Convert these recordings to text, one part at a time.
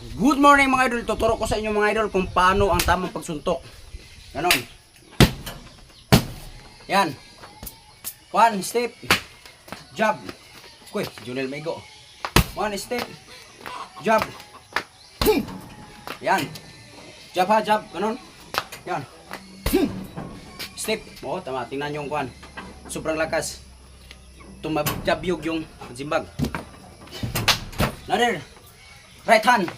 Good morning mga idol. Tuturo ko sa inyo mga idol kung paano ang tamang pagsuntok. Ganon. Yan. One step. Jab. Kuy, Junel Maigo. One step. Jab. Yan. Jab ha, jab. Ganon. Yan. Step. Oo, tama. Tingnan nyo yung kuhan. Sobrang lakas. Tumajabyog yung zimbag. Another. Right hand.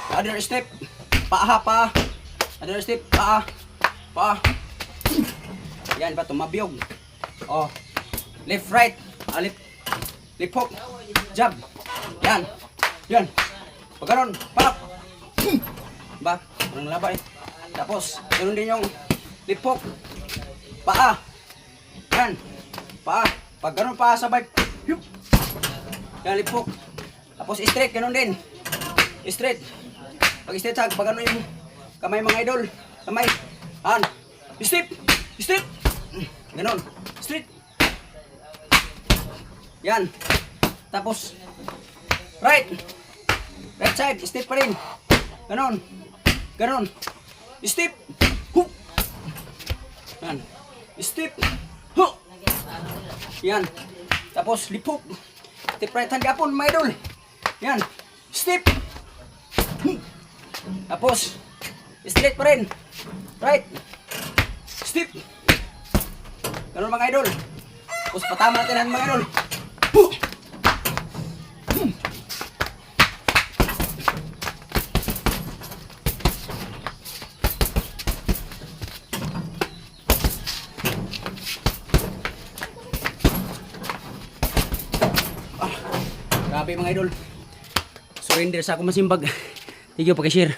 Another step. Paa, paa. Another step. Paa. Paa. Yan ba? Tumabyog. Oh. Left, right. Left. Left hook. Jab. Yan. Yan. Pag ganon. Palak. Ba? Walang laba eh. Tapos, ganun din yung left hook. Paa. Yan. Paa. Pag ganon paa sabay. Yan, left hook. Tapos straight, ganun din. Straight. Pag straight hug, pag ano yung kamay mga idol. Kamay. Hand. Step. Step. Ganun. Straight. Yan. Tapos right. Right side. Step pa rin. Ganun. Ganun. Step. Hook. Yan. Step. Hook. Yan. Tapos lip hook. Step right hand gapon mga idol. Yan. Step. Tapos straight pa rin. Right. Step. Ganun mga idol. Tapos patama natin ang mga idol. Grabe mga idol. Surrender sa ako masimbag. Thank you pag-share.